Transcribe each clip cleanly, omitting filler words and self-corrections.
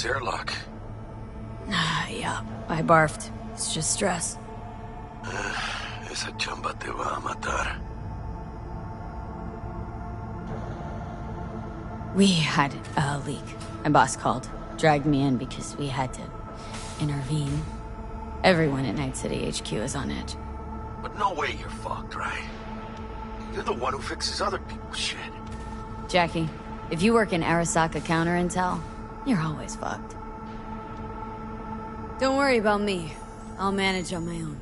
It's airlock. Yeah, I barfed. It's just stress. Esa chamba te va a matar. We had a leak. My boss called. Dragged me in because we had to intervene. Everyone at Night City HQ is on edge. But no way you're fucked, right? You're the one who fixes other people's shit. Jackie, if you work in Arasaka counter intel, you're always fucked. Don't worry about me. I'll manage on my own.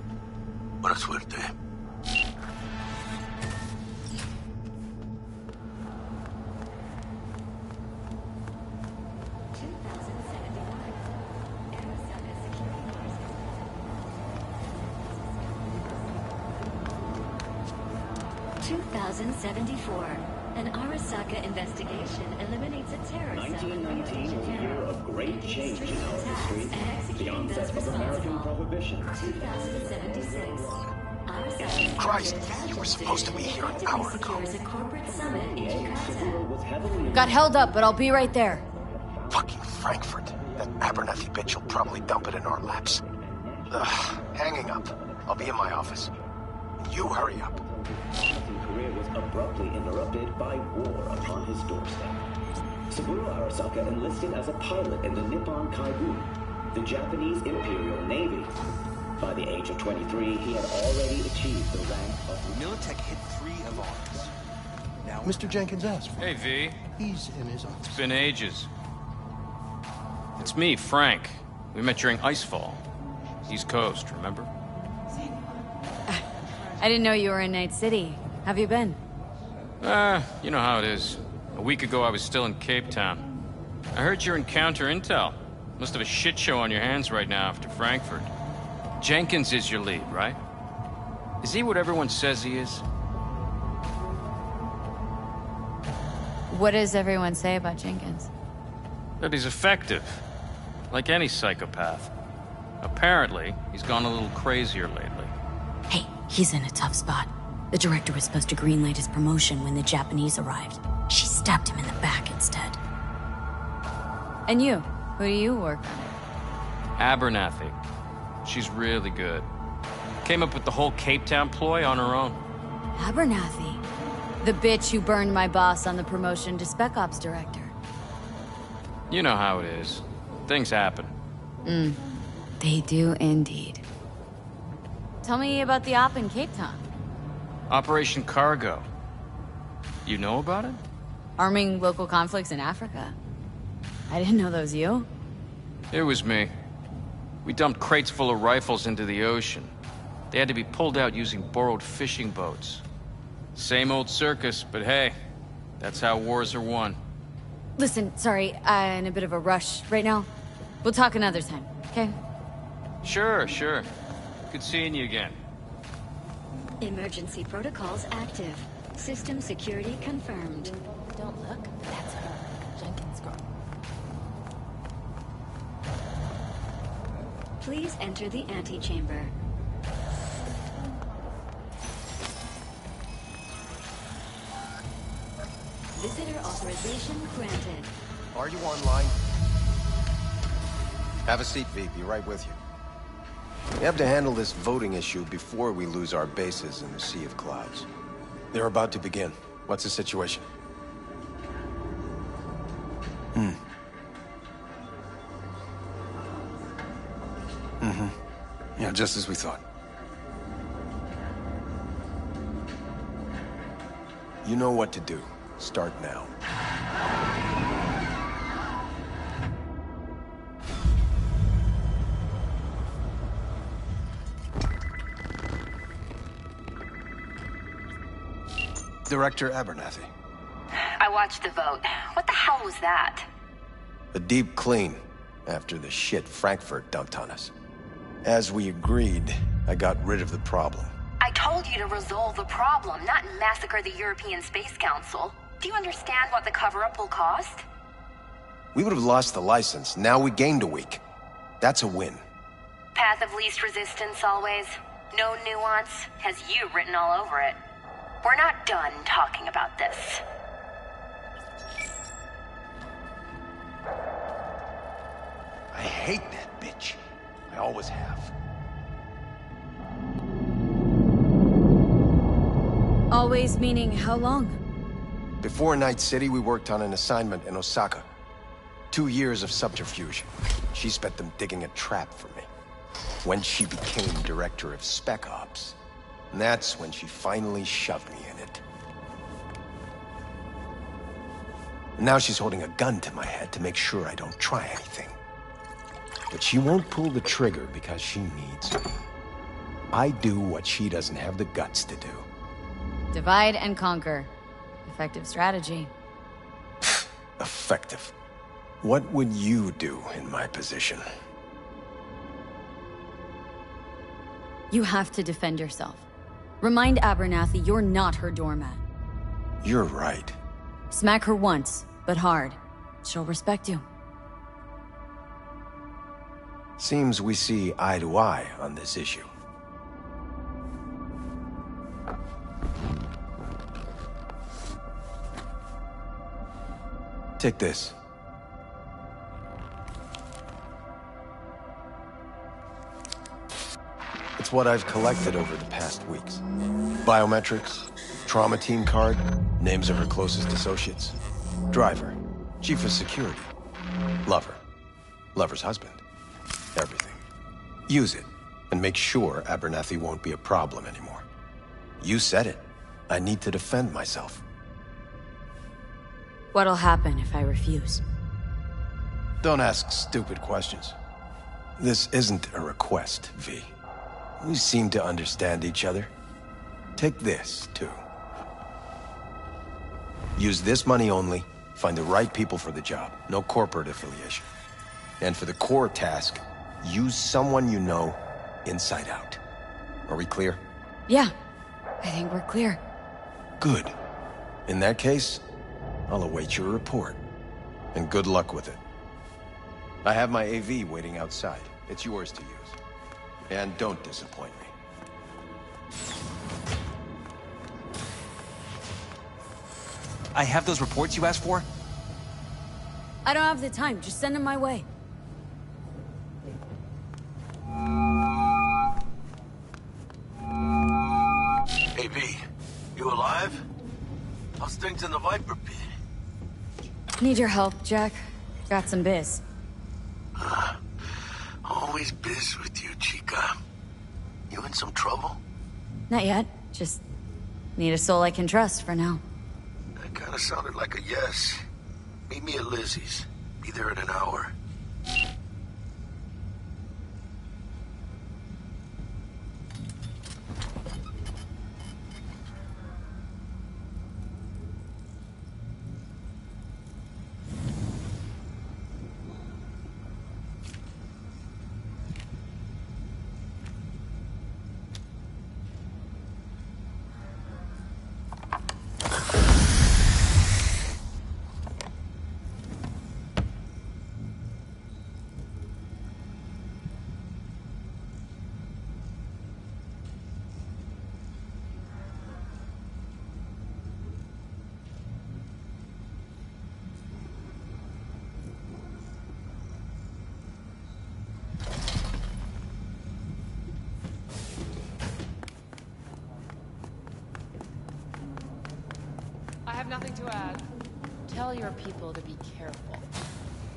Buena suerte. An Arasaka investigation eliminates a terrorist. 1919 was a year of great change in our history. The onset of American Prohibition. 2076. Arasaka. Christ, you were supposed to be here an hour ago. Secures a corporate summit in Jakarta. Got held up, but I'll be right there. Fucking Frankfurt. That Abernathy bitch will probably dump it in our laps. Ugh, hanging up. I'll be in my office. You hurry up. His career was abruptly interrupted by war upon his doorstep. Saburo Arasaka enlisted as a pilot in the Nippon Kaibu, the Japanese Imperial Navy. By the age of 23, he had already achieved the rank of... Militech hit 3 of ours. Now, Mr. Jenkins asked for Hey, V. He's in his office. It's been ages. It's me, Frank. We met during Icefall. East Coast, remember? I didn't know you were in Night City. Have you been? You know how it is. A week ago, I was still in Cape Town. I heard you're in counter intel. Must have a shit show on your hands right now after Frankfurt. Jenkins is your lead, right? Is he what everyone says he is? What does everyone say about Jenkins? That he's effective. Like any psychopath. Apparently, he's gone a little crazier lately. Hey, he's in a tough spot. The director was supposed to greenlight his promotion when the Japanese arrived. She stabbed him in the back instead. And you? Who do you work under? Abernathy. She's really good. Came up with the whole Cape Town ploy on her own. Abernathy? The bitch who burned my boss on the promotion to Spec Ops director. You know how it is. Things happen. They do indeed. Tell me about the op in Cape Town. Operation Cargo. You know about it? Arming local conflicts in Africa. I didn't know that was you. It was me. We dumped crates full of rifles into the ocean. They had to be pulled out using borrowed fishing boats. Same old circus, but hey, that's how wars are won. Listen, sorry, I'm in a bit of a rush right now. We'll talk another time, okay? Sure. Good seeing you again. Emergency protocols active. System security confirmed. Don't look. That's her. Jenkins girl. Please enter the antechamber. Visitor authorization granted. Are you online? Have a seat, V. Be right with you. We have to handle this voting issue before we lose our bases in the Sea of Clouds. They're about to begin. What's the situation? Yeah, just as we thought. You know what to do. Start now. Director Abernathy. I watched the vote. What the hell was that? A deep clean after the shit Frankfurt dumped on us. As we agreed, I got rid of the problem. I told you to resolve the problem, not massacre the European Space Council. Do you understand what the cover-up will cost? We would have lost the license. Now we gained a week. That's a win. Path of least resistance always. No nuance. Has you written all over it. We're not done talking about this. hate that bitch. I always have. Always meaning how long? Before Night City, we worked on an assignment in Osaka. 2 years of subterfuge. She spent them digging a trap for me. When she became director of Spec Ops, that's when she finally shoved me in it. Now she's holding a gun to my head to make sure I don't try anything. But she won't pull the trigger because she needs me. I do what she doesn't have the guts to do. Divide and conquer. Effective strategy. Effective. What would you do in my position? You have to defend yourself. Remind Abernathy you're not her doormat. You're right. Smack her once, but hard. She'll respect you. Seems we see eye to eye on this issue. Take this. It's what I've collected over the past weeks. Biometrics, trauma team card, names of her closest associates. Driver, chief of security, lover, lover's husband. Everything. Use it, and make sure Abernathy won't be a problem anymore. You said it. I need to defend myself. What'll happen if I refuse? Don't ask stupid questions. This isn't a request, V. We seem to understand each other. Take this, too. Use this money only, find the right people for the job, no corporate affiliation. And for the core task, use someone you know inside out. Are we clear? Yeah, I think we're clear. Good. In that case, I'll await your report. And good luck with it. I have my AV waiting outside. It's yours to use. And don't disappoint me. I have those reports you asked for? I don't have the time. Just send them my way. Hey, V. You alive? How's things in the Viper pit? Need your help, Jack. Got some biz. Always biz with you, chica. You in some trouble? Not yet. Just need a soul I can trust for now. That kind of sounded like a yes. Meet me at Lizzie's. Be there in an hour. I have nothing to add. Tell your people to be careful.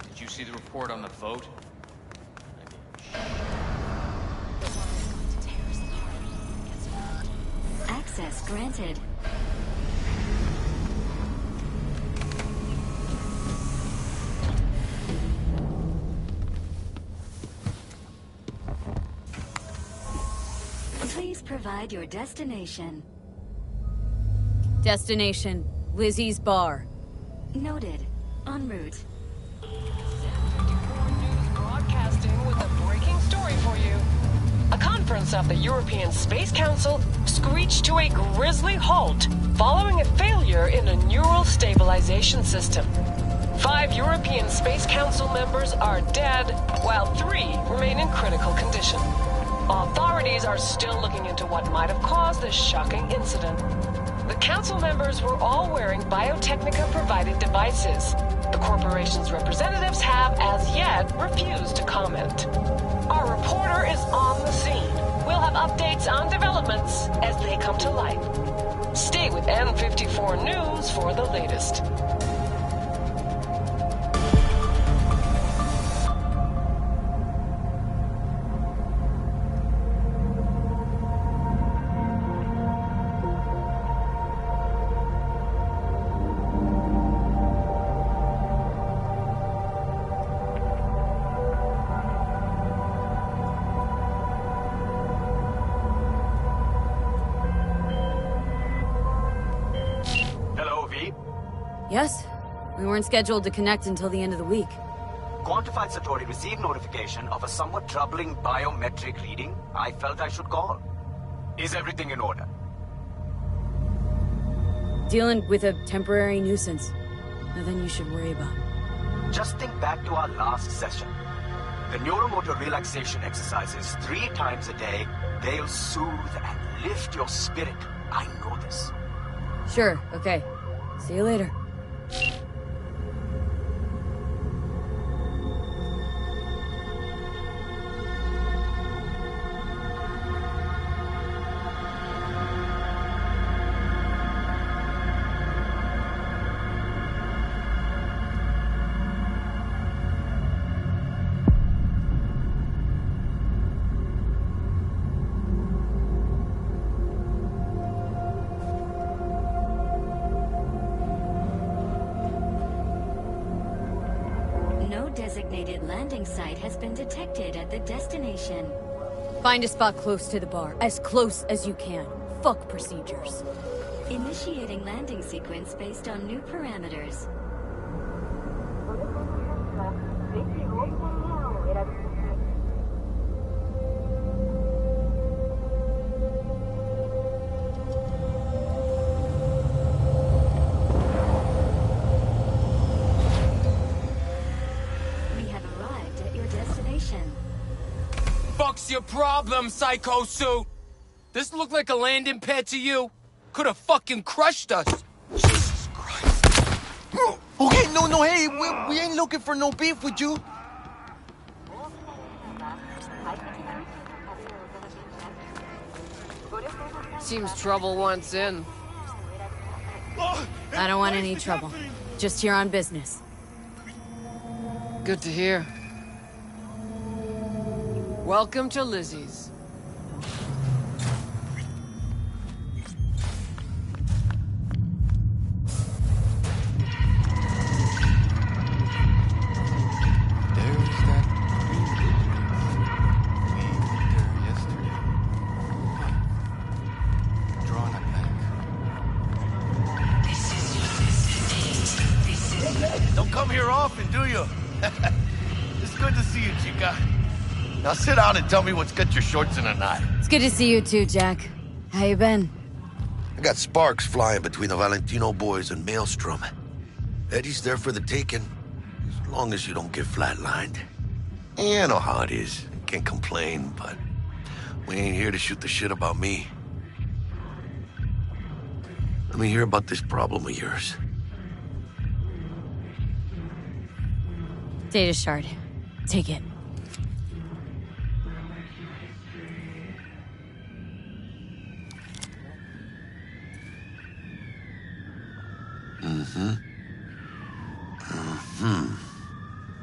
Did you see the report on the vote? Access granted. Please provide your destination. Destination, Lizzie's bar. Noted. En route. Broadcasting with a breaking story for you. A conference of the European Space Council screeched to a grisly halt following a failure in a neural stabilization system. 5 European Space Council members are dead, while 3 remain in critical condition. Authorities are still looking into what might have caused this shocking incident. The council members were all wearing Biotechnica-provided devices. The corporation's representatives have, as yet, refused to comment. Our reporter is on the scene. We'll have updates on developments as they come to light. Stay with N54 News for the latest. Yes? We weren't scheduled to connect until the end of the week. Quantified Satori received notification of a somewhat troubling biometric reading. I felt I should call. Is everything in order? Dealing with a temporary nuisance. Nothing you should worry about. Just think back to our last session. The neuromotor relaxation exercises 3 times a day. They'll soothe and lift your spirit. I know this. Sure, okay. See you later. Designated landing site has been detected at the destination. Find a spot close to the bar. As close as you can. Fuck procedures. Initiating landing sequence based on new parameters. Fuck's your problem, Psycho Suit? This look like a landing pad to you? Could have fucking crushed us. Jesus Christ. Okay, no, hey, we ain't looking for no beef with you. Seems trouble wants in. I don't want any trouble. Just here on business. Good to hear. Welcome to Lizzie's. Don't come here often, do you? It's good to see you, Chica. Now sit down and tell me what's got your shorts in a knot. It's good to see you too, Jack. How you been? I got sparks flying between the Valentino boys and Maelstrom. Eddie's there for the taking, as long as you don't get flatlined. Yeah, I know how it is. Can't complain, but we ain't here to shoot the shit about me. Let me hear about this problem of yours. Data shard. Take it.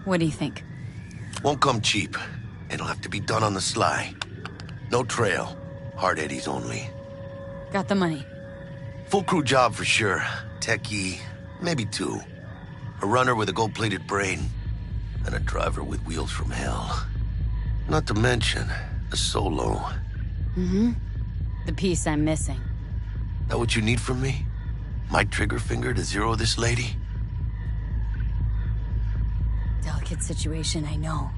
What do you think? Won't come cheap. It'll have to be done on the sly. No trail. Hard eddies only. Got the money. Full crew job for sure. Techie, maybe 2. A runner with a gold-plated brain. And a driver with wheels from hell. Not to mention, a solo. Mm-hmm. The piece I'm missing. That what you need from me? My trigger finger to zero this lady? Delicate situation, I know.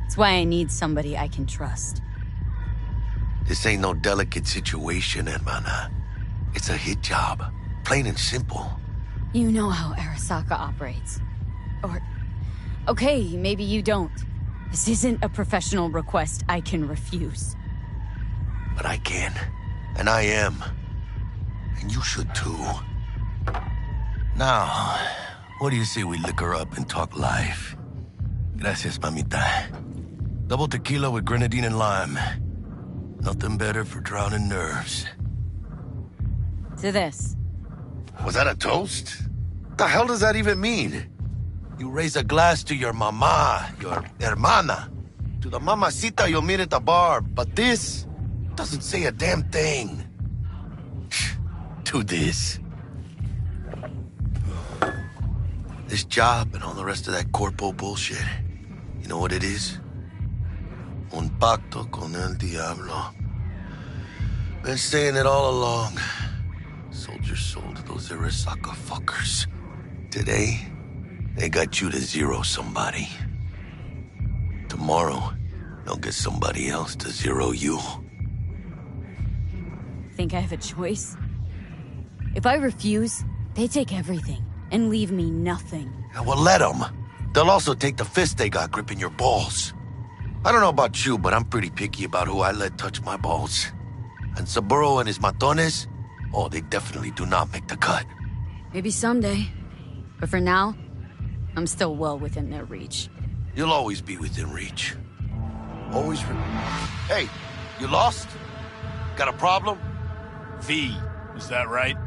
That's why I need somebody I can trust. This ain't no delicate situation, hermana. It's a hit job. Plain and simple. You know how Arasaka operates. Or... okay, maybe you don't. This isn't a professional request I can refuse. But I can. And I am. And you should too. Now, What do you say we liquor up and talk life? Gracias, mamita. Double tequila with grenadine and lime. Nothing better for drowning nerves. To this. Was that a toast? What the hell does that even mean? You raise a glass to your mama, your hermana, to the mamacita you'll meet at the bar, but this doesn't say a damn thing. To this. This job and all the rest of that corpo bullshit, you know what it is? Un pacto con el diablo. Been saying it all along. Sold your soul to those Arasaka fuckers. Today, they got you to zero somebody. Tomorrow, they'll get somebody else to zero you. Think I have a choice? If I refuse, they take everything and leave me nothing. Yeah, well, let them. They'll also take the fist they got gripping your balls. I don't know about you, but I'm pretty picky about who I let touch my balls. And Saburo and his matones, oh, they definitely do not make the cut. Maybe someday. But for now, I'm still well within their reach. You'll always be within reach. Always Hey, you lost? Got a problem? V, is that right?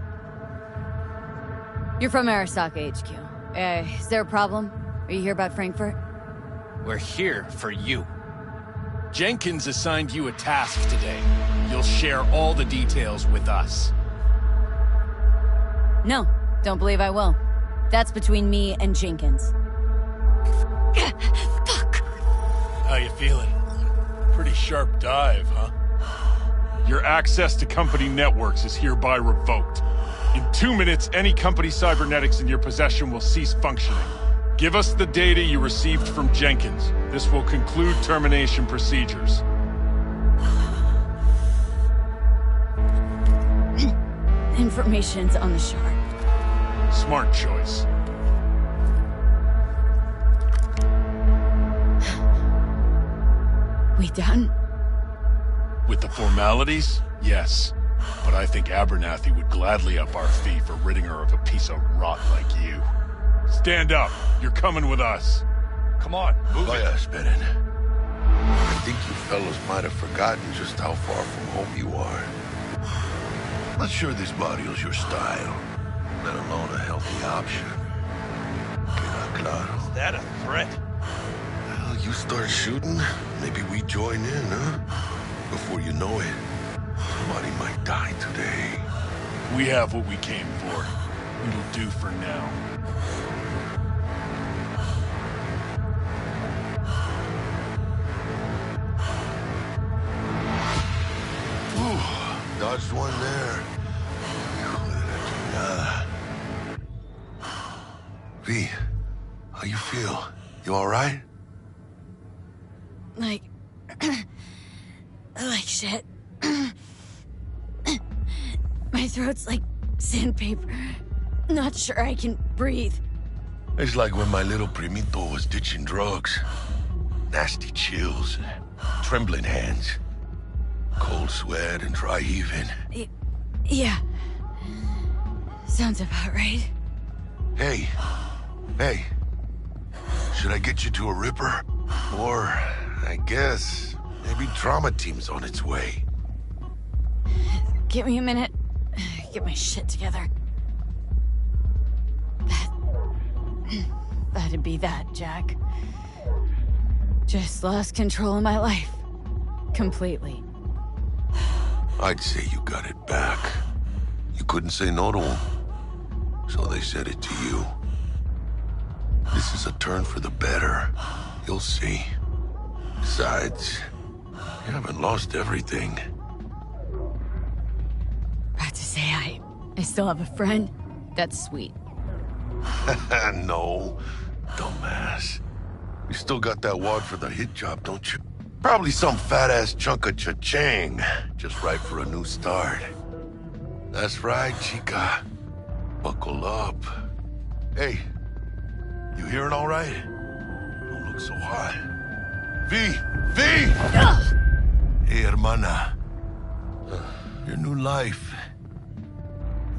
You're from Arasaka HQ. Is there a problem? Are you here about Frankfurt? We're here for you. Jenkins assigned you a task today. You'll share all the details with us. No, don't believe I will. That's between me and Jenkins. Fuck! How you feeling? Pretty sharp dive, huh? Your access to company networks is hereby revoked. In 2 minutes, any company cybernetics in your possession will cease functioning. Give us the data you received from Jenkins. This will conclude termination procedures. Information's on the shard. Smart choice. We done? With the formalities? Yes. But I think Abernathy would gladly up our fee for ridding her of a piece of rot like you. Stand up. You're coming with us. Come on, move it. Spirit. I think you fellows might have forgotten just how far from home you are. Not sure this barrio's your style, let alone a healthy option. Queda claro. Is that a threat? Well, you start shooting, maybe we join in, huh? Before you know it, somebody might die today. We have what we came for. It'll do for now. Dodged one there. V, how you feel? You all right? Like shit. My throat's like sandpaper. Not sure I can breathe. It's like when my little primito was ditching drugs. Nasty chills, trembling hands, cold sweat and dry heaving. Yeah. Sounds about right. Hey. Should I get you to a Ripper? Or, I guess, maybe Trauma Team's on its way. Give me a minute. Get my shit together. That'd be that, Jack. Just lost control of my life. Completely. I'd say you got it back. You couldn't say no to them. So they said it to you. This is a turn for the better. You'll see. Besides, you haven't lost everything. About to say I still have a friend? That's sweet. No, dumbass. You still got that wad for the hit job, don't you? Probably some fat-ass chunk of cha-ching, just right for a new start. That's right, chica. Buckle up. Hey, you hearing all right? Don't look so hot. V! Hey, hermana. Your new life.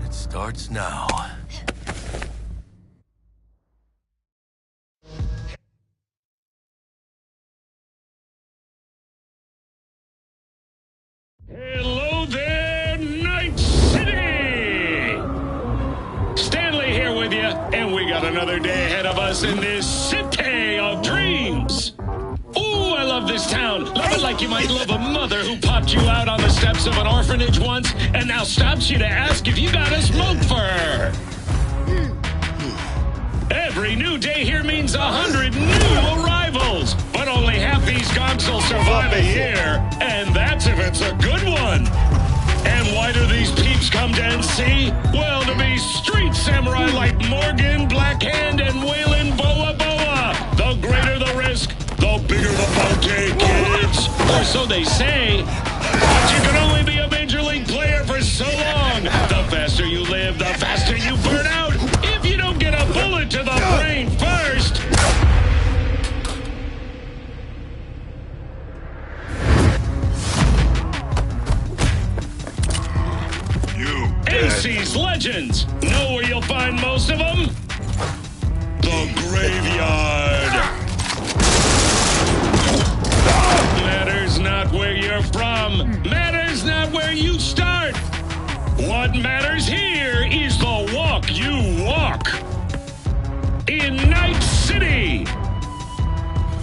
It starts now. another day ahead of us in this city of dreams. Ooh, I love this town. Love it like you might love a mother who popped you out on the steps of an orphanage once and now stops you to ask if you got a smoke for her. Every new day here means 100 new arrivals, but only half these gonks will survive a year, and that's if it's a good one. And why do these peeps come to NC? Well, to be street samurai like Morgan, Blackhand, and Waylon Boa Boa. The greater the risk, the bigger the bounty, kids. Or so they say. But you can only be a major league player for so long. The faster you live, the faster you burn out. If you don't get a bullet to the brain first. NC's legends. Know where you'll find most of them? The graveyard. Matters not where you're from. Matters not where you start. What matters here is the walk you walk. In Night City.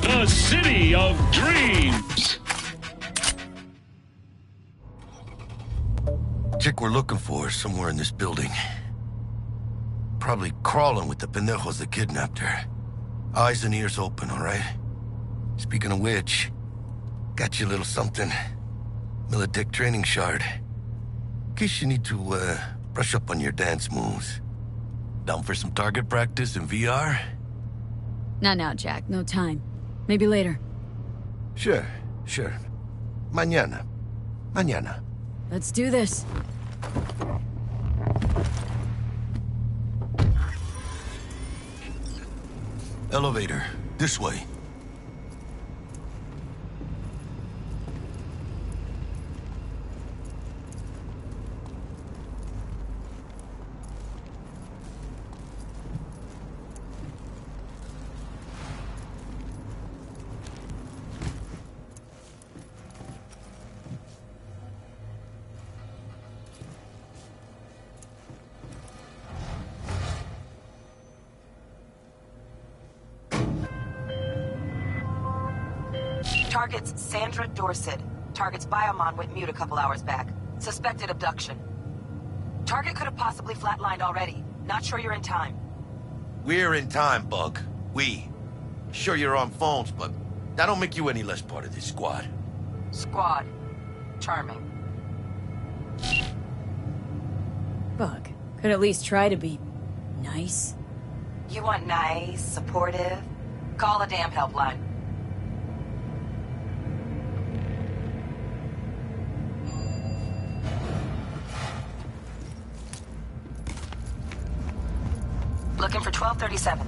The city of dreams. Chick we're looking for is somewhere in this building. Probably crawling with the pendejos that kidnapped her. Eyes and ears open, all right? Speaking of which, got you a little something. Militech training shard. In case you need to, brush up on your dance moves. Down for some target practice in VR? Not now, Jack. No time. Maybe later. Sure. Mañana. Let's do this. Elevator. This way. Target's Sandra Dorset. Target's Biomon went mute a couple hours back. Suspected abduction. Target could have possibly flatlined already. Not sure you're in time. We're in time, Bug. We. Sure you're on phones, but that don't make you any less part of this squad. Squad. Charming. Bug. Could at least try to be nice. You want nice, supportive? Call the damn helpline. Looking for 1237.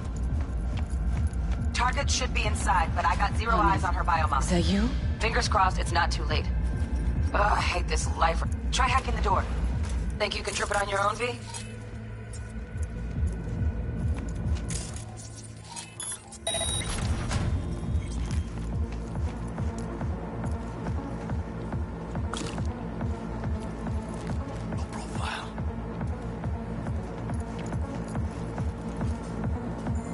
Target should be inside, but I got zero eyes on her biomon. Is that you? Fingers crossed it's not too late. Ugh, I hate this life. Try hacking the door. Think you can trip it on your own, V?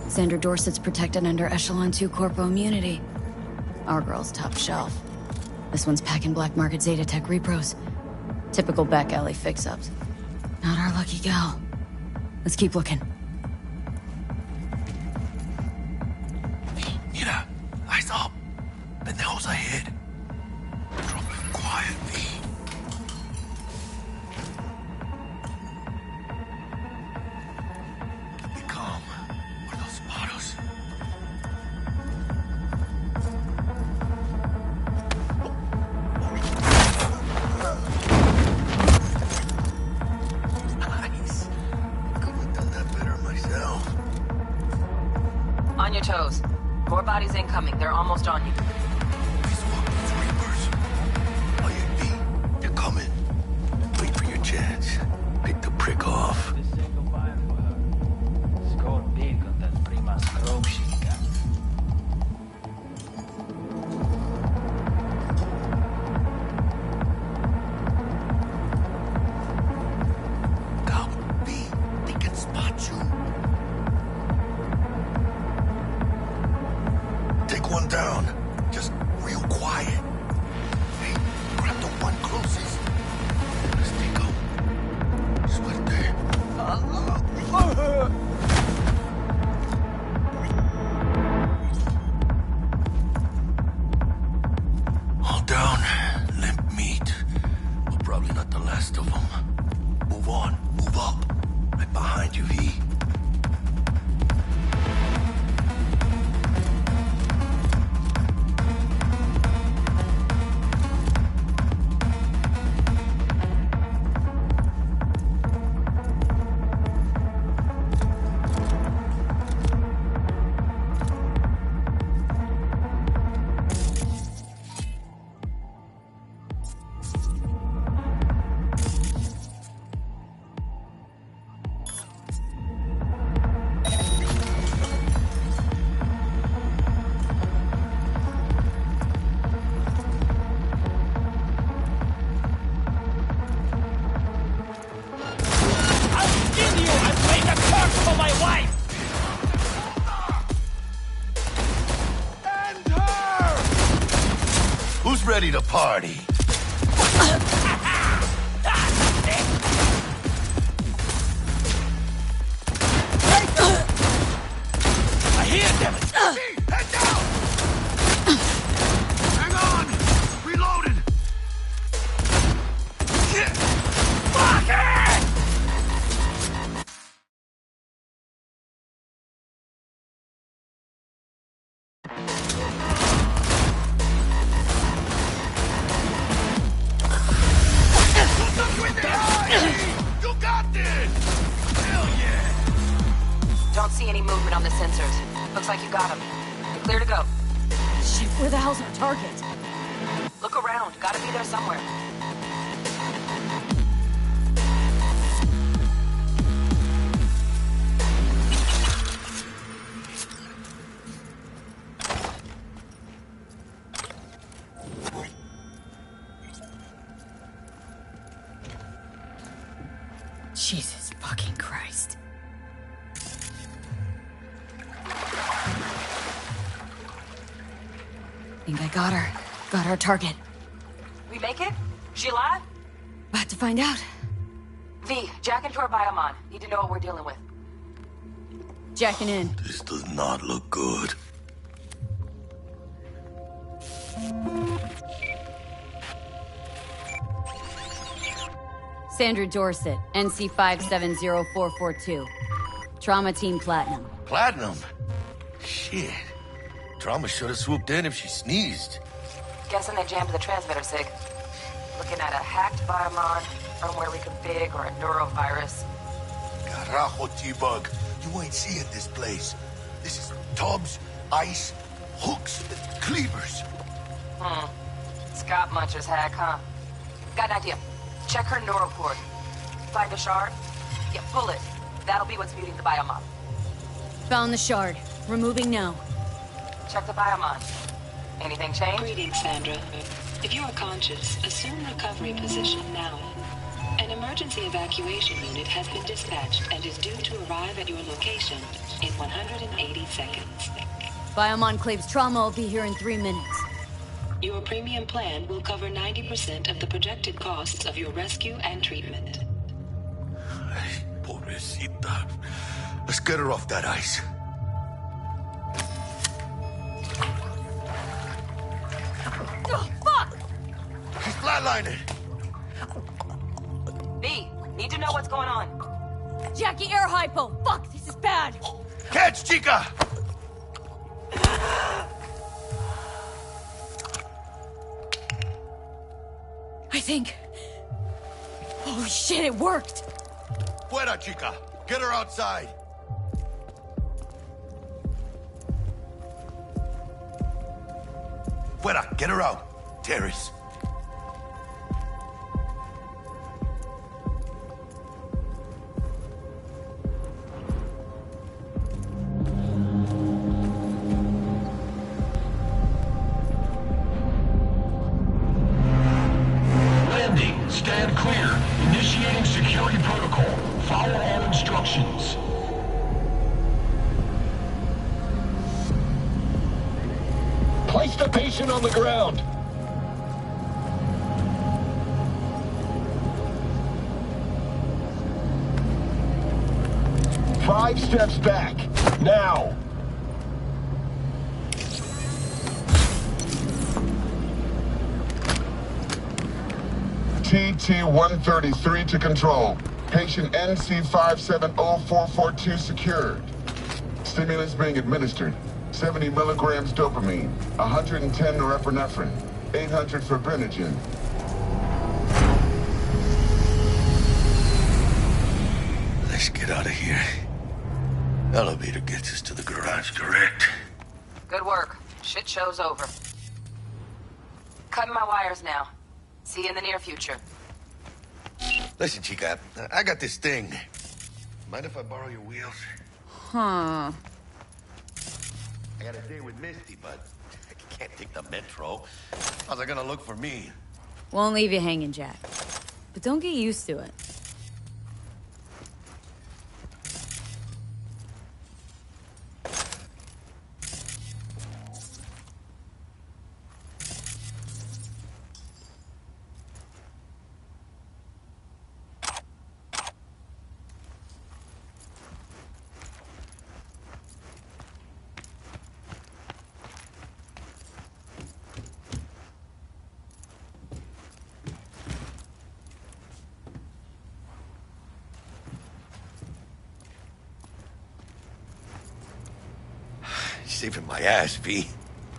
Sandra Dorset's protected under Echelon 2 Corpo immunity. Our girl's top shelf. This one's packing black market Zeta Tech repros. Typical back alley fix-ups. Not our lucky gal. Let's keep looking. Mira, eyes up. Pendejos ahead. Drop it quietly. Be calm. Or they'll spot us. Nice. Couldn't have done that better myself. On your toes. More bodies incoming. They're almost on you. Just real quiet. Hey, grab the one closest. Let's take go. Suerte. All down. Limp meat. But probably not the last of them. Move on. Move up. Right behind you, V. Who's ready to party? I hear them! Head down! Hang on! Reloaded! Fuck it! You got this! Hell yeah! Don't see any movement on the sensors. Looks like you got them. You're clear to go. Shit, where the hell's our target? Look around. Gotta be there somewhere. Jesus fucking Christ. Think I got her. Got our target. We make it? She alive? About to find out. V, jack into her biomon. Need to know what we're dealing with. Jacking in. This does not look good. Sandra Dorsett, NC 570442. Trauma Team Platinum. Platinum? Shit. Trauma should have swooped in if she sneezed. Guessing they jammed the transmitter, Sig. Looking at a hacked biomon, firmware reconfig, or a neurovirus. Carajo, T-Bug. You ain't seeing this place. This is tubs, ice, hooks, cleavers. Scott Muncher's hack, huh? Got an idea. Check her neuroport. Find a shard? Yeah, pull it. That'll be what's muting the biomon. Found the shard. Removing now. Check the biomon. Anything change? Greetings, Sandra. If you are conscious, assume recovery position now. An emergency evacuation unit has been dispatched and is due to arrive at your location in 180 seconds. Biomon claims trauma will be here in 3 minutes. Your premium plan will cover 90% of the projected costs of your rescue and treatment. Pobrecita. Let's get her off that ice. Oh, fuck! She's flatlining. B, need to know what's going on. Jackie, air hypo! Fuck, this is bad! Catch, Chica! I think... Oh shit, it worked! Fuera, Chica! Get her outside! Fuera, get her out. Terrace. Landing. Stand clear. Initiating security protocol. Follow all instructions. Place the Patient on the ground. Five steps back. Now. TT-133 to control. Patient NC570442 secured. Stimulants being administered. 70 milligrams dopamine, 110 norepinephrine, 800 fibrinogen. Let's get out of here. Elevator gets us to the garage, correct? Good work. Shit show's over. Cutting my wires now. See you in the near future. Listen, Chica, I got this thing. Mind if I borrow your wheels? Huh. I got a date with Misty, but I can't take the metro. How's it gonna look for me? Won't leave you hanging, Jack. But don't get used to it. Saving my ass, V.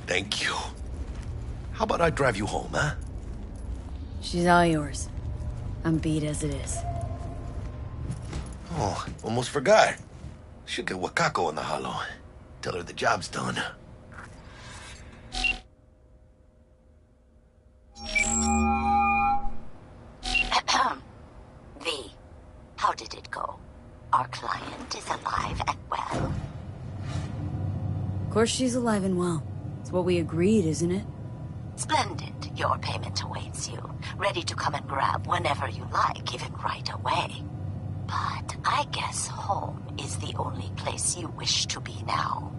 Thank you. How about I drive you home, huh? She's all yours. I'm beat as it is. Oh, almost forgot. Should get Wakako in the hollow. Tell her the job's done. V, how did it go? Our client is alive and well. Of course she's alive and well. It's what we agreed, isn't it? Splendid. Your payment awaits you. Ready to come and grab whenever you like, even right away. But I guess home is the only place you wish to be now.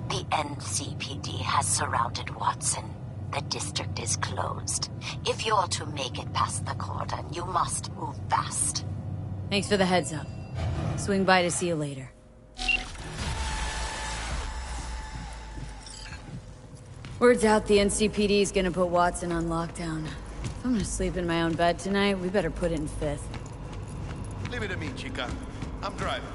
The NCPD has surrounded Watson. The district is closed. If you're to make it past the cordon, you must move fast. Thanks for the heads up. Swing by to see you later. Word's out the NCPD is gonna put Watson on lockdown. If I'm gonna sleep in my own bed tonight, we better put it in fifth. Leave it to me, Chica. I'm driving.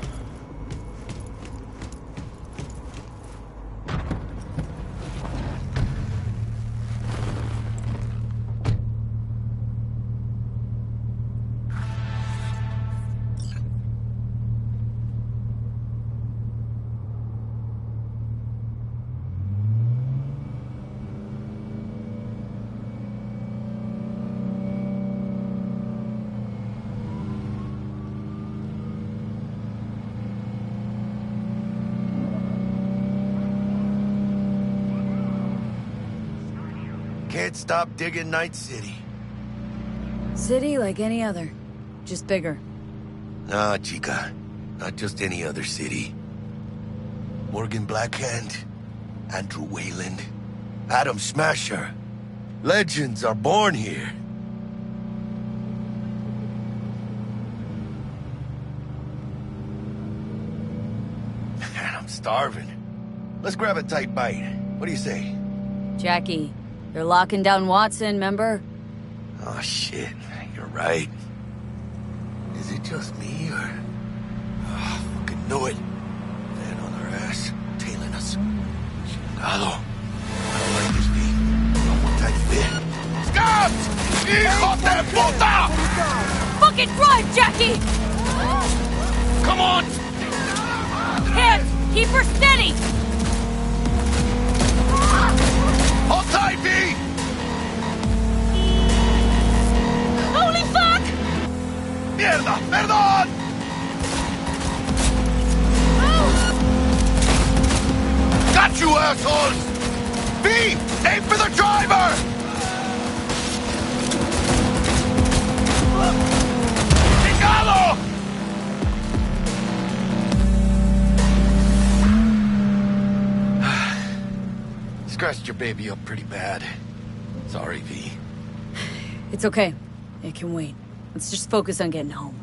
Can't stop digging Night City. City like any other, just bigger. Nah, Chica. Not just any other city. Morgan Blackhand, Andrew Wayland, Adam Smasher. Legends are born here. Man, I'm starving. Let's grab a tight bite. What do you say? Jackie, they're locking down Watson, remember? Oh, shit. You're right. Is it just me, or... Oh, fucking knew it. Van on our ass, tailing us. Chingado. I don't like this beat. One more tiny bit. Scott! Hijo de puta! Fucking drive, Jackie! Come on! Hands! Keep her steady! Hold tight, V! Holy fuck! Mierda! Perdón! Got you, assholes! V! Aim for the driver! Chingado! scratched your baby up pretty bad. Sorry, V. It's okay. It can wait. Let's just focus on getting home.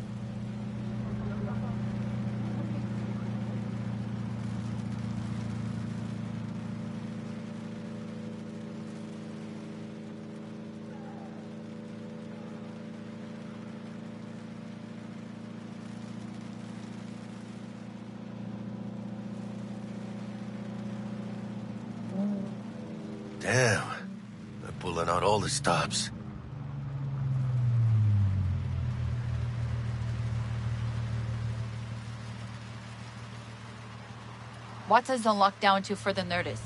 Damn. They're pulling out all the stops. What does the lockdown to further notice?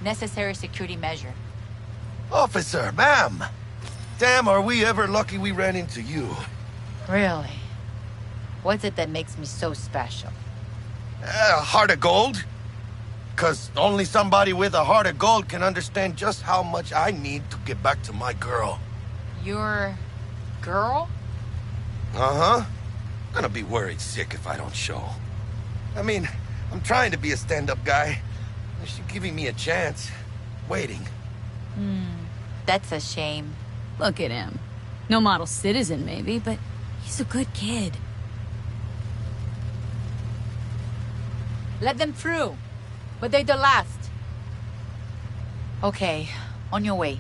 Necessary security measure. Officer, ma'am! Damn, are we ever lucky we ran into you. Really? What's it that makes me so special? A heart of gold? 'Cause only somebody with a heart of gold can understand just how much I need to get back to my girl. Your... girl? Uh-huh. Gonna be worried sick if I don't show. I mean, I'm trying to be a stand-up guy. She's giving me a chance. Waiting. That's a shame. Look at him. No model citizen, maybe, but he's a good kid. Let them through. But they're the last. Okay, on your way.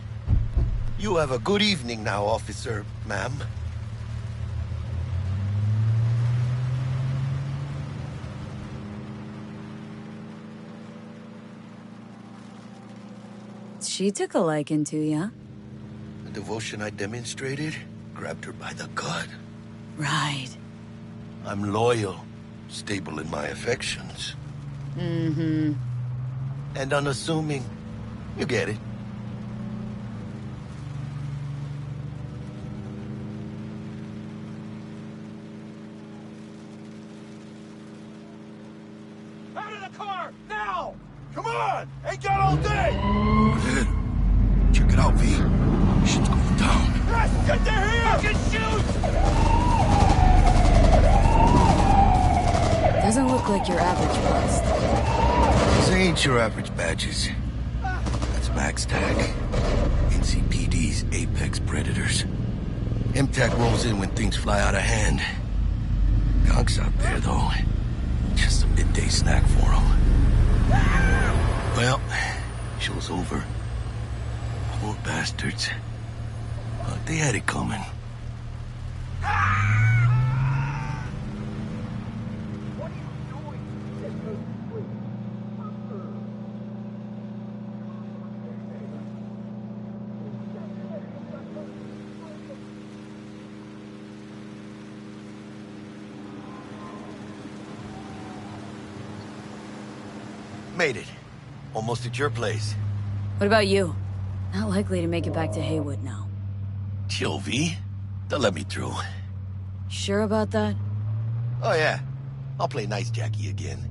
You have a good evening now, officer, ma'am. She took a liking to ya. The devotion I demonstrated grabbed her by the gut. Right. I'm loyal, stable in my affections. Mm-hmm. And unassuming. You get it. Out of the car! Now! Come on! Ain't got all day! Check it out, V. Shit's going down. Yes, get there here! Fucking shoot! Doesn't look like your average bust. These ain't your average badges. That's Max Tag. NCPD's apex predators. MTAC rolls in when things fly out of hand. Gonk's out there, though. Just a midday snack for him. Well, show's over. Poor bastards. But they had it coming. Made it. Almost at your place. What about you? Not likely to make it back to Haywood now. Chill, V. They'll let me through. Sure about that? Oh, yeah. I'll play nice Jackie again.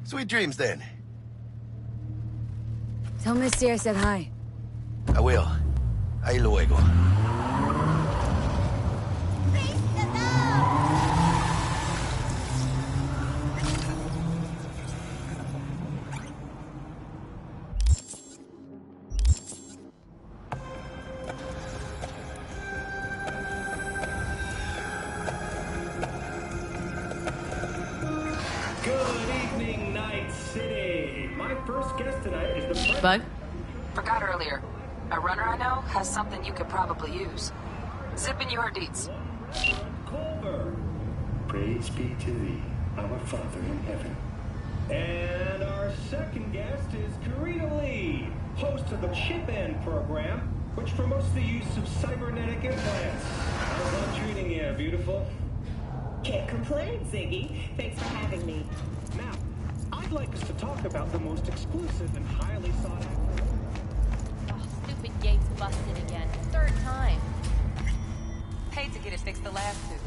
Sweet dreams, then. Tell Misty I said hi. I will. Ahí luego. Bug? Forgot earlier. A runner I know has something you could probably use. Zipping you her deets. Culver. Praise be to thee, our Father in heaven. And our second guest is Karina Lee, host of the Chip In program, which promotes the use of cybernetic implants. How's that treating you, beautiful? Can't complain, Ziggy. Thanks for having me. Now, I'd like us to talk about the most exclusive and highly sought after. Oh, stupid gates busted again. Third time. Paid to get it fixed the last two.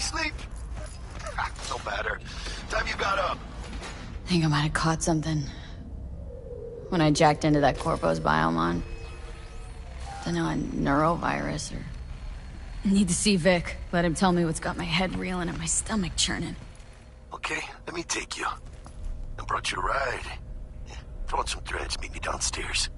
sleep? No matter. Time you got up. I think I might have caught something when I jacked into that Corpo's biomon. Don't know, a neurovirus or... Need to see Vic. Let him tell me what's got my head reeling and my stomach churning. Okay, let me take you. I brought you a ride. Yeah, throw on some threads, meet me downstairs.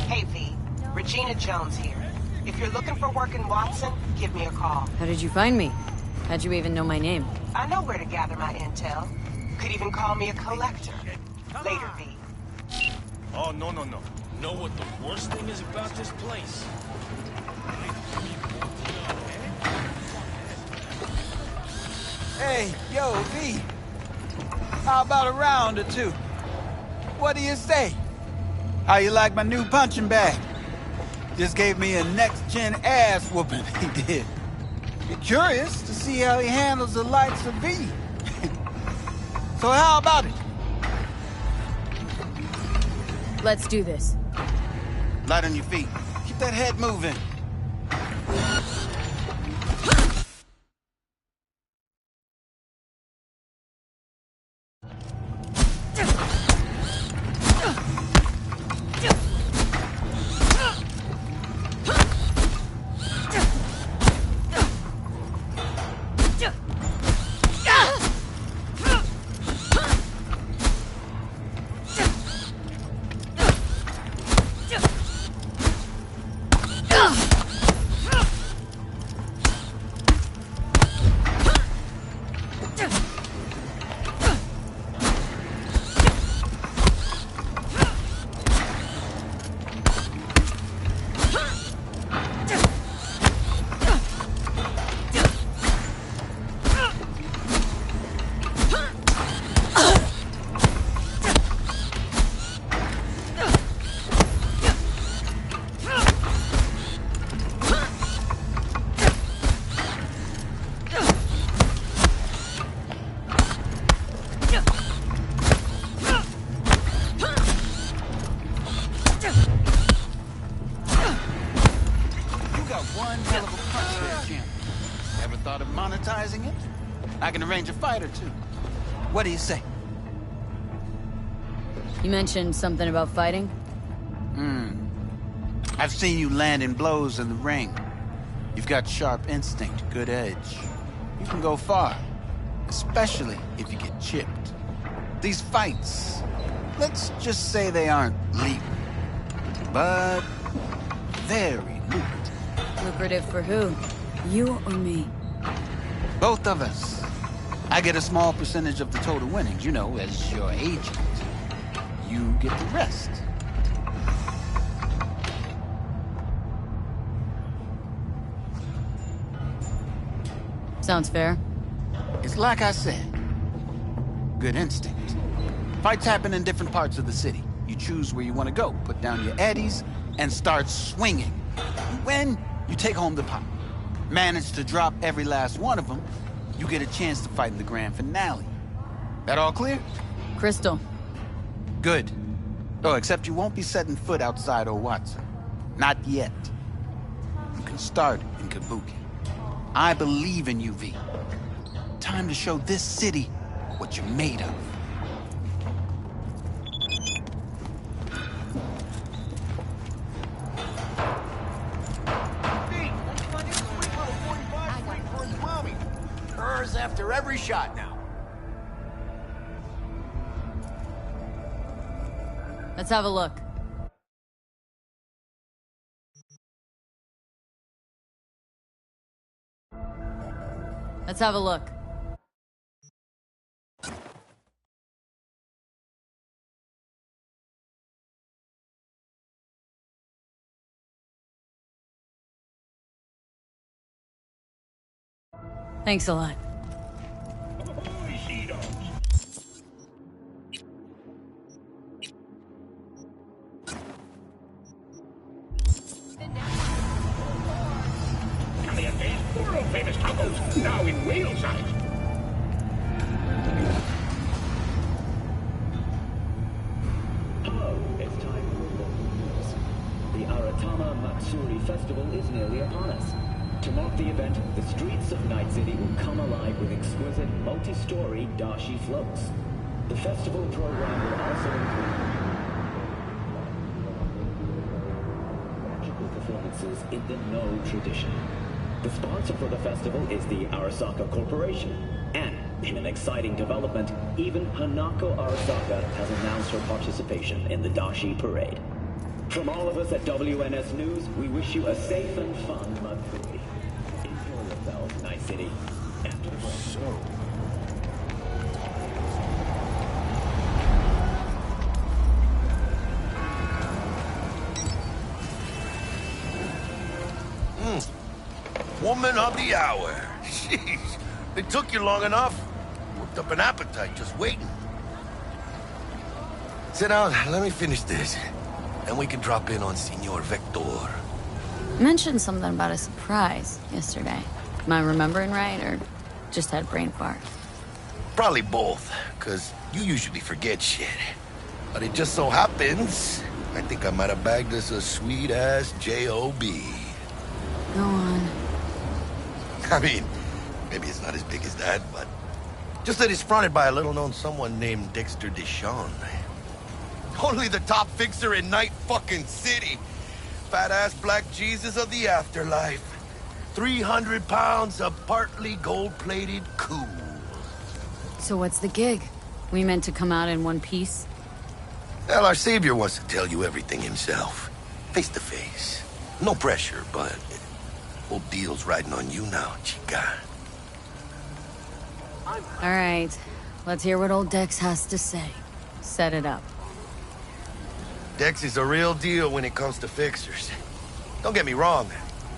Hey, V. Regina Jones here. If you're looking for work in Watson, give me a call. How did you find me? How'd you even know my name? I know where to gather my intel. Could even call me a collector. Later, V. Oh, no. Know what the worst thing is about this place? Hey, yo, V. How about a round or two? What do you say? How you like my new punching bag? Just gave me a next-gen ass whooping, he did. You're curious to see how he handles the likes of V. So how about it? Let's do this. Light on your feet. Keep that head moving. Monetizing it? I can arrange a fight or two. What do you say? You mentioned something about fighting? I've seen you landing blows in the ring. You've got sharp instinct, good edge. You can go far, especially if you get chipped. These fights, let's just say they aren't legal, but very lucrative. Lucrative for who? You or me? Both of us. I get a small percentage of the total winnings, you know, as your agent. You get the rest. Sounds fair. It's like I said. Good instinct. Fights happen in different parts of the city. You choose where you want to go, put down your eddies, and start swinging. When you take home the pot. Manage to drop every last one of them, you get a chance to fight in the grand finale. That all clear? Crystal. Good. Oh, except you won't be setting foot outside of Watson. Not yet. You can start in Kabuki. I believe in you, V. Time to show this city what you're made of. After every shot now. Let's have a look. Let's have a look. Thanks a lot. Famous tacos, now in whale size. Hello, it's time for local news. The Aratama Matsuri Festival is nearly upon us. To mark the event, the streets of Night City will come alive with exquisite multi-story dashi floats. The festival program will also include magical performances in the No tradition. The sponsor for the festival is the Arasaka Corporation. And, in an exciting development, even Hanako Arasaka has announced her participation in the Dashi Parade. From all of us at WNS News, we wish you a safe and fun Matsuri. Enjoy yourselves, Night City. After the break. Woman of the hour. Jeez, it took you long enough. Worked up an appetite just waiting. Sit down, let me finish this. Then we can drop in on Senor Vector. You mentioned something about a surprise yesterday. Am I remembering right, or just had brain fart? Probably both, because you usually forget shit. But it just so happens, I think I might have bagged us a sweet-ass J.O.B. Go on. I mean, maybe it's not as big as that, but just that it's fronted by a little-known someone named Dexter Deshawn. Only the top fixer in Night fucking City. Fat-ass black Jesus of the afterlife. 300 pounds of partly gold-plated cool. So what's the gig? We meant to come out in one piece? Well, our savior wants to tell you everything himself. Face to face. No pressure, but whole deal's riding on you now, chica. All right. Let's hear what old Dex has to say. Set it up. Dex is a real deal when it comes to fixers. Don't get me wrong.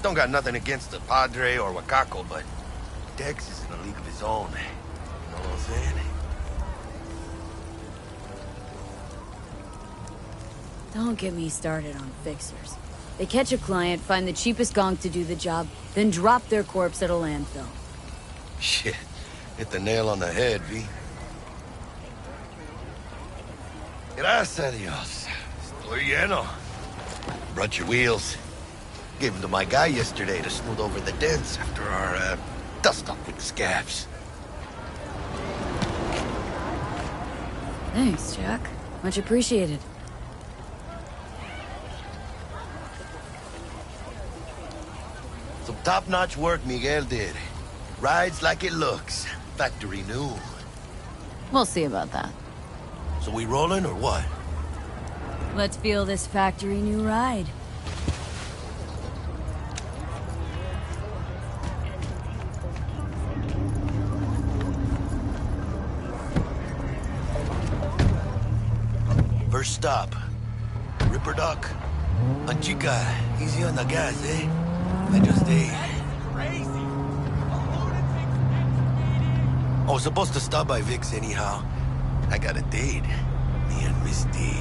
Don't got nothing against the Padre or Wakako, but Dex is in a league of his own. You know what I'm saying? Don't get me started on fixers. They catch a client, find the cheapest gonk to do the job, then drop their corpse at a landfill. Shit. Hit the nail on the head, V. Gracias a Dios. Estoy lleno. Brought your wheels. Gave them to my guy yesterday to smooth over the dents after our, dust-up with the scabs. Thanks, Jack. Much appreciated. Some top-notch work Miguel did. Rides like it looks. Factory new. We'll see about that. So we rolling or what? Let's feel this factory new ride. First stop. Ripper Dock. And chica, easy on the gas, eh? I just ate. I was supposed to stop by Vic's anyhow. I got a date. Me and Misty.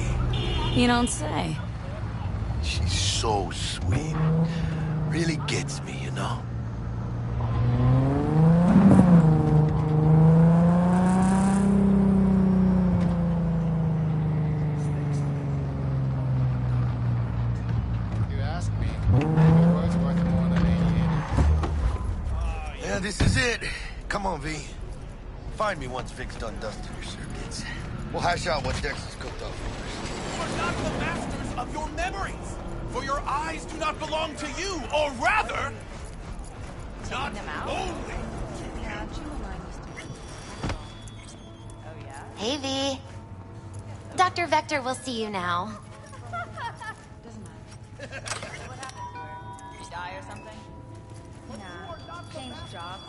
You don't say. She's so sweet. Really gets me, you know? Yeah, this is it. Come on, V. Find me once Vic's done dusting your circuits. We'll hash out what Dex has cooked up for us. You are not the masters of your memories, for your eyes do not belong to you, or rather, not only to you. Hey, V. Dr. Vector will see you now. Doesn't matter. What happened? Did you die or something? Nah. Changed jobs.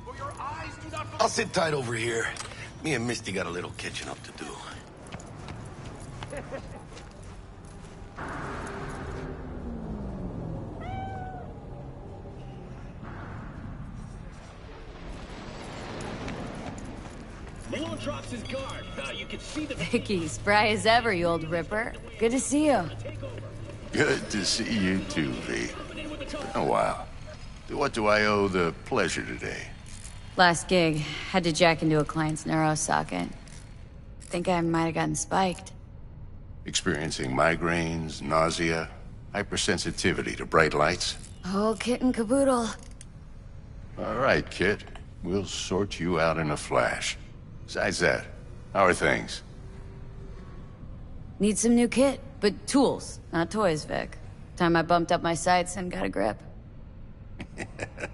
For your eyes do not I'll sit tight over here. Me and Misty got a little catching up to do. drops his guard. You can see the... Vicky, spry as ever, you old ripper. Good to see you. Good to see you too, V. Been a while. What do I owe the pleasure today? Last gig, had to jack into a client's neuro socket. Think I might have gotten spiked. Experiencing migraines, nausea, hypersensitivity to bright lights? Whole kit and caboodle. All right, kid. We'll sort you out in a flash. Besides that, how are things? Need some new kit, but tools, not toys, Vic. Time I bumped up my sights and got a grip.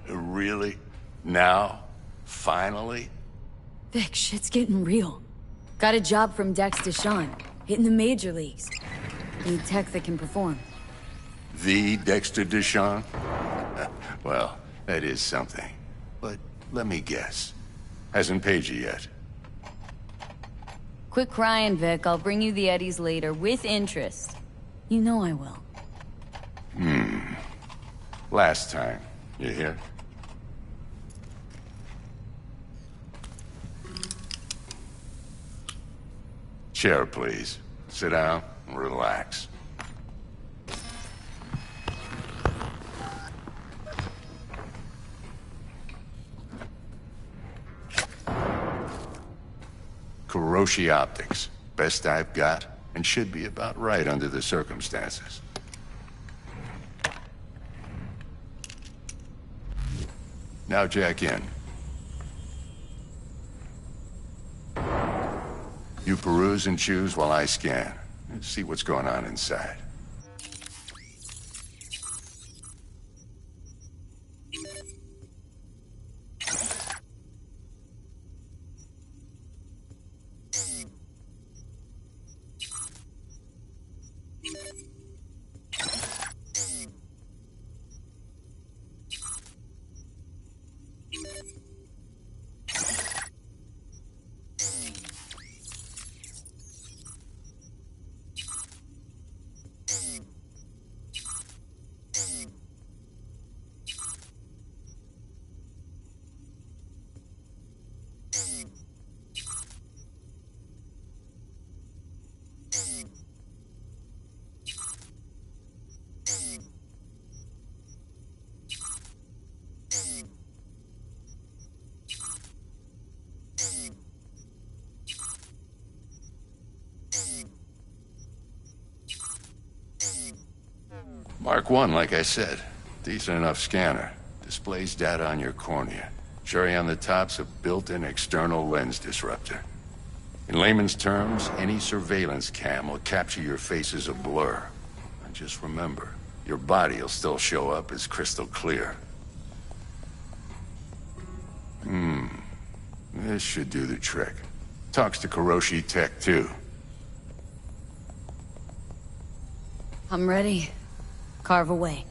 Really? Now? Finally? Vic, shit's getting real. Got a job from Dex Deshawn, hitting the major leagues. Need tech that can perform. The Dexter Deshawn? Well, that is something. But let me guess. Hasn't paid you yet. Quit crying, Vic. I'll bring you the Eddies later, with interest. You know I will. Last time. You hear? Chair, please. Sit down and relax. Kiroshi Optics. Best I've got, and should be about right under the circumstances. Now jack in. You peruse and choose while I scan. See what's going on inside. Mark 1, like I said. Decent enough scanner. Displays data on your cornea. Cherry on the top's a built-in external lens disruptor. In layman's terms, any surveillance cam will capture your face as a blur. And just remember, your body will still show up as crystal clear. This should do the trick. Talks to Kiroshi Tech, too. I'm ready. Carve away.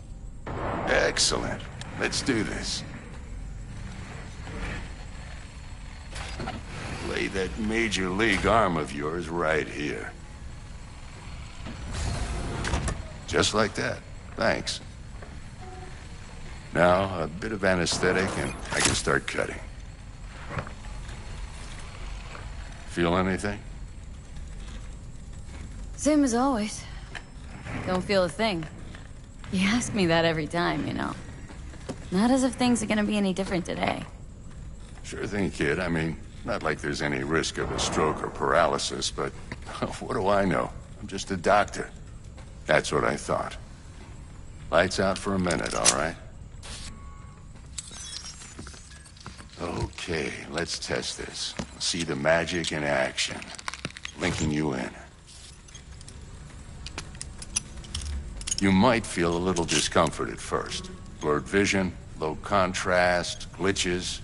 Excellent. Let's do this. Lay that major league arm of yours right here. Just like that. Thanks. Now, a bit of anesthetic and I can start cutting. Feel anything? Same as always. Don't feel a thing. You ask me that every time, you know. Not as if things are gonna be any different today. Sure thing, kid. I mean, not like there's any risk of a stroke or paralysis, but what do I know? I'm just a doctor. That's what I thought. Lights out for a minute, all right? Okay, let's test this. See the magic in action. Linking you in. You might feel a little discomfort at first. Blurred vision, low contrast, glitches.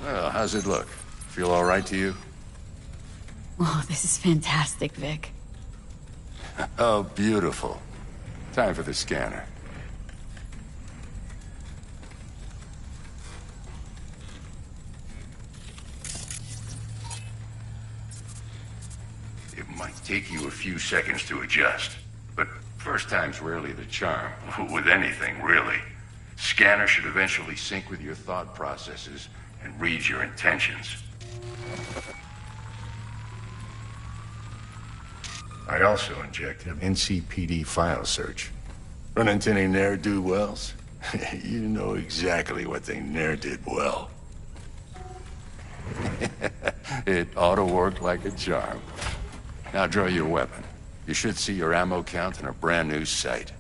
Well, how's it look? Feel all right to you? Oh, this is fantastic, Vic. Oh, beautiful. Time for the scanner. It might take you a few seconds to adjust, but First time's rarely the charm, with anything, really. Scanner should eventually sync with your thought processes and read your intentions. I also injected an NCPD file search. Run into any ne'er-do-wells? You know exactly what they ne'er did well. It ought to work like a charm. Now draw your weapon. You should see your ammo count in a brand new sight.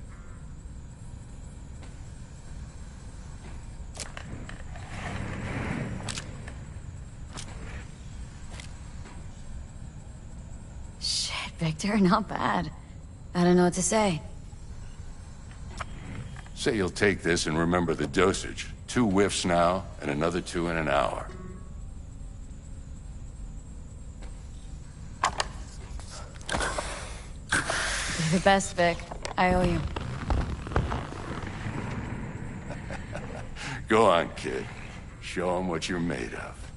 Shit, Victor, not bad. I don't know what to say. Say you'll take this and remember the dosage. 2 whiffs now, and another 2 in an hour. You're the best, Vic. I owe you. Go on, kid. Show them what you're made of.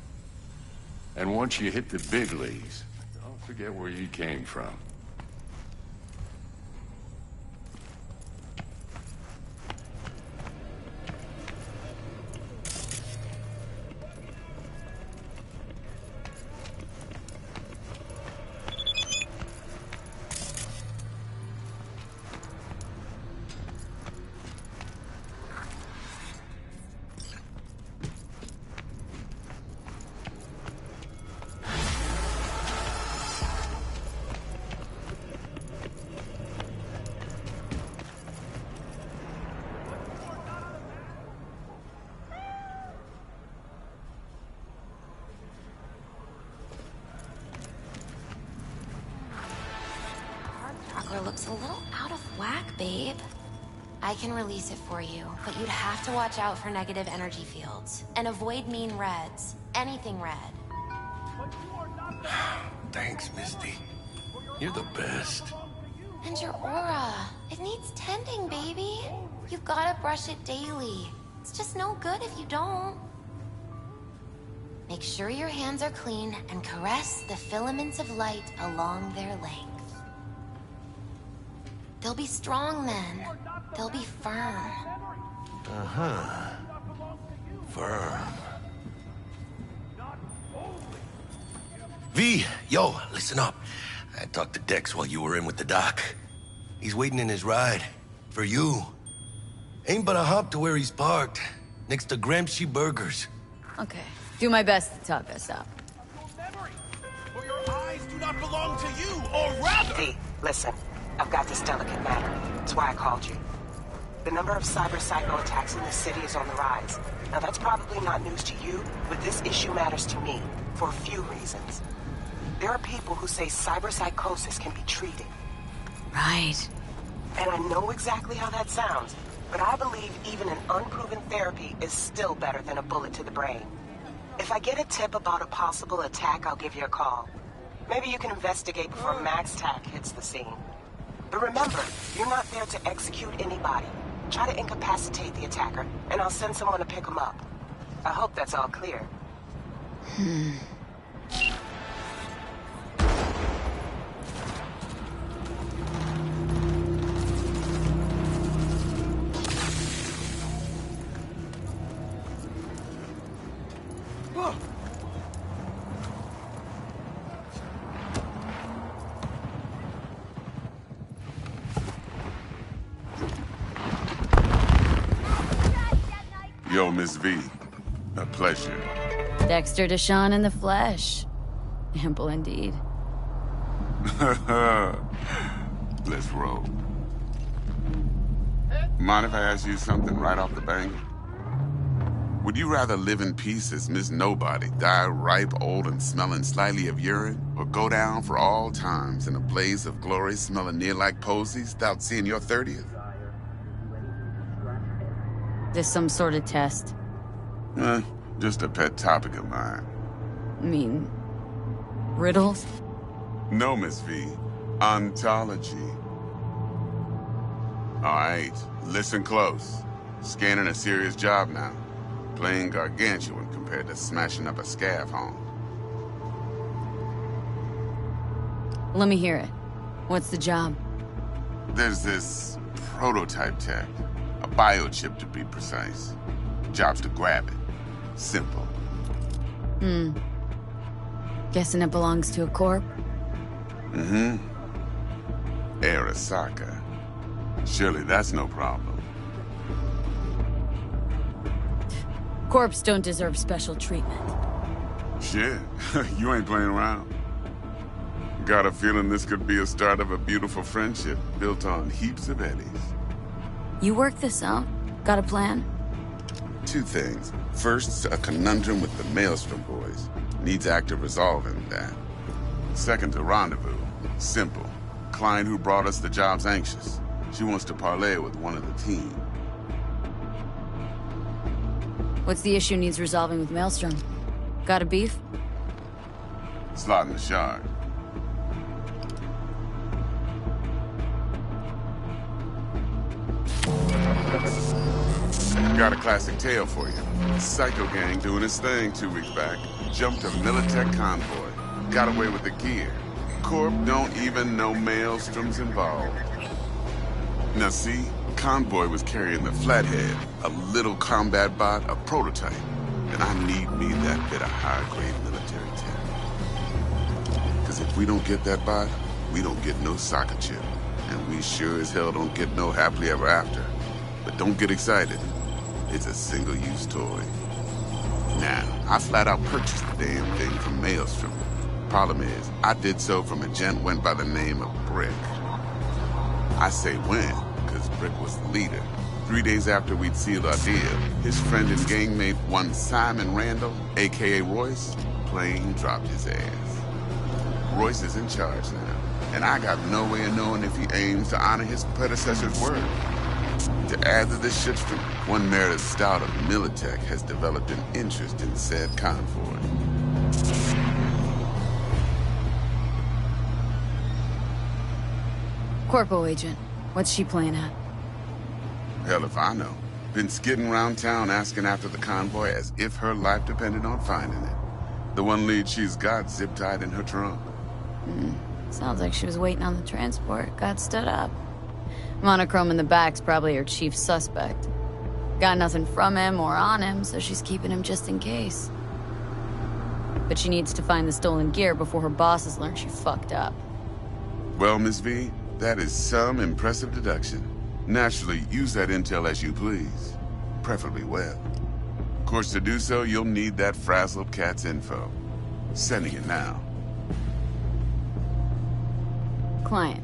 And once you hit the big leagues, don't forget where you came from. Looks a little out of whack, babe. I can release it for you, but you'd have to watch out for negative energy fields. And avoid mean reds. Anything red. Thanks, Misty. You're the best. And your aura. It needs tending, baby. You've gotta brush it daily. It's just no good if you don't. Make sure your hands are clean and caress the filaments of light along their length. They'll be strong then. They'll be firm. Uh-huh. Firm. V, yo, listen up. I talked to Dex while you were in with the doc. He's waiting in his ride. For you. Ain't but a hop to where he's parked. Next to Gramsci Burgers. Okay. Do my best to talk us up. For your eyes do not belong to you, or rather... V, listen. I've got this delicate matter. That's why I called you. The number of cyber psycho attacks in this city is on the rise. Now that's probably not news to you, but this issue matters to me for a few reasons. There are people who say cyber psychosis can be treated. Right. And I know exactly how that sounds, but I believe even an unproven therapy is still better than a bullet to the brain. If I get a tip about a possible attack, I'll give you a call. Maybe you can investigate before MaxTac hits the scene. But remember, you're not there to execute anybody. Try to incapacitate the attacker, and I'll send someone to pick him up. I hope that's all clear. Yo, Miss V. A pleasure. Dexter Deshawn in the flesh. Ample indeed. Let's roll. Mind if I ask you something right off the bank? Would you rather live in peace as Miss Nobody, die ripe, old, and smelling slightly of urine, or go down for all times in a blaze of glory smelling near like posies without seeing your 30th? This some sort of test? Just a pet topic of mine. I mean, riddles? No, Miss V. Ontology. All right, listen close. Scanning a serious job now. Playing gargantuan compared to smashing up a scav home. Let me hear it. What's the job? There's this prototype tech, a biochip to be precise. Job's to grab it. Simple. Guessing it belongs to a corp? Mm-hmm. Arasaka. Surely that's no problem. Corps don't deserve special treatment. Shit, you ain't playing around. Got a feeling this could be a start of a beautiful friendship built on heaps of eddies. You work this out? Got a plan? Two things. First, a conundrum with the Maelstrom boys. Needs active resolving that. Second, a rendezvous. Simple. Client who brought us the job's anxious. She wants to parlay with one of the team. What's the issue needs resolving with Maelstrom? Got a beef? Slot in the shard. Got a classic tale for you. Psycho gang doing his thing 2 weeks back. Jumped a Militech convoy. Got away with the gear. Corp don't even know Maelstrom's involved. Now see, convoy was carrying the Flathead, a little combat bot, a prototype. And I need me that bit of high-grade military tech. Because if we don't get that bot, we don't get no soccer chip. And we sure as hell don't get no happily ever after. But don't get excited. It's a single-use toy. Now, I flat out purchased the damn thing from Maelstrom. Problem is, I did so from a gent went by the name of Brick. I say when, because Brick was the leader. 3 days after we'd sealed our deal, his friend and gangmate, one Simon Randall, a.k.a. Royce, plain dropped his ass. Royce is in charge now, and I got no way of knowing if he aims to honor his predecessor's word. To add to this shitstorm, one Meredith Stout of Militech has developed an interest in said convoy. Corpo agent. What's she playing at? Hell if I know. Been skidding around town asking after the convoy as if her life depended on finding it. The one lead she's got zip-tied in her trunk. Sounds like she was waiting on the transport. Got stood up. Monochrome in the back's probably her chief suspect. Got nothing from him or on him, so she's keeping him just in case. But she needs to find the stolen gear before her bosses learn she fucked up. Well, Miss V, that is some impressive deduction. Naturally, use that intel as you please. Preferably well. Of course, to do so, you'll need that frazzled cat's info. Sending it now. Client.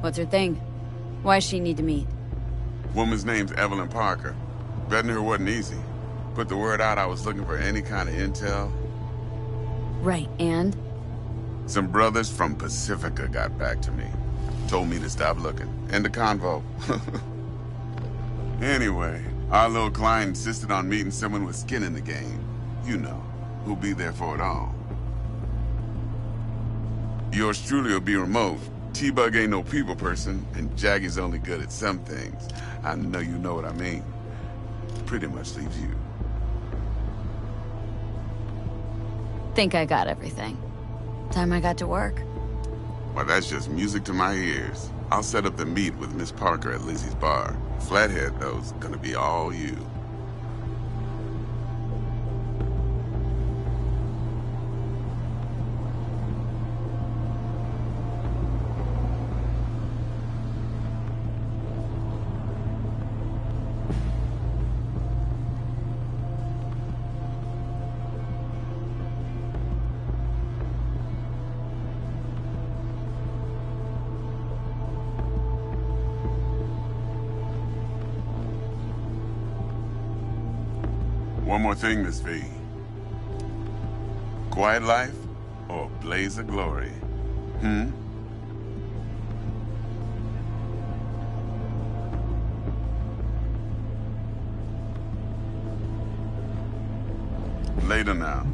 What's her thing? Why does she need to meet? Woman's name's Evelyn Parker. Betting her wasn't easy. Put the word out I was looking for any kind of intel. Right, and? Some brothers from Pacifica got back to me. Told me to stop looking. End the convo. Anyway, our little client insisted on meeting someone with skin in the game. You know, who'll be there for it all. Yours truly will be remote. T-Bug ain't no people person, and Jaggy's only good at some things. I know you know what I mean. Pretty much leaves you. Think I got everything. Time I got to work. Well, that's just music to my ears. I'll set up the meet with Miss Parker at Lizzie's bar. Flathead, though, is gonna be all you. One more thing, Miss V. Quiet life or blaze of glory? Later now.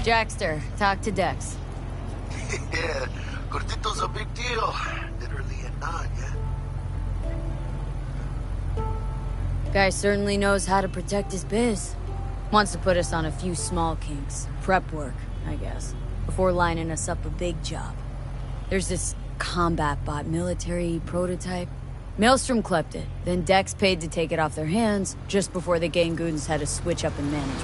Jackster, talk to Dex. Yeah, Cortito's a big deal. Literally a nod, yeah? Guy certainly knows how to protect his biz. Wants to put us on a few small kinks. Prep work, I guess. Before lining us up a big job. There's this combat bot military prototype. Maelstrom clept it, then Dex paid to take it off their hands just before the Gangoons had a switch up in management.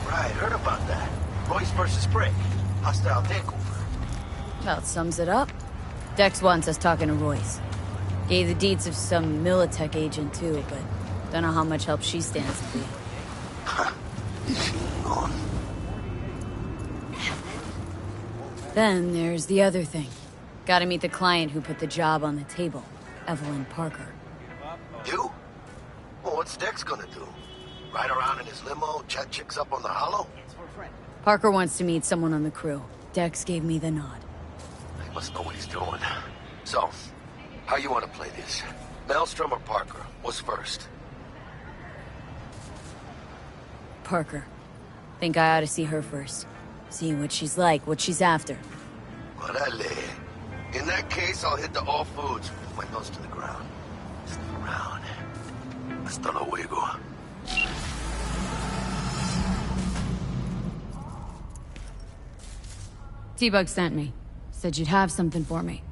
Right, heard about that. Royce versus Brick. Hostile takeover. About sums it up. Dex wants us talking to Royce. Gave the deeds of some Militech agent too, but don't know how much help she stands to be. Then there's the other thing. Gotta meet the client who put the job on the table, Evelyn Parker. You? Well, what's Dex gonna do? Ride around in his limo, chat chicks up on the hollow? Parker wants to meet someone on the crew. Dex gave me the nod. He must know what he's doing. So, how you want to play this? Maelstrom or Parker? What's first? Parker. Think I ought to see her first. See what she's like, what she's after. Orale. In that case, I'll hit the all foods with my nose to the ground. Stick around. Hasta luego. T-Bug sent me. Said you'd have something for me.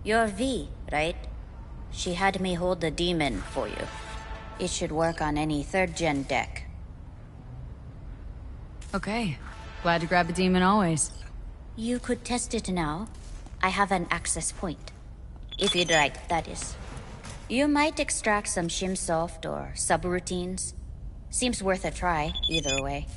You're V, right? She had me hold the demon for you. It should work on any 3rd-gen deck. Okay. Glad to grab a demon always. You could test it now. I have an access point. If you'd like, that is. You might extract some Shimsoft or subroutines. Seems worth a try, either way.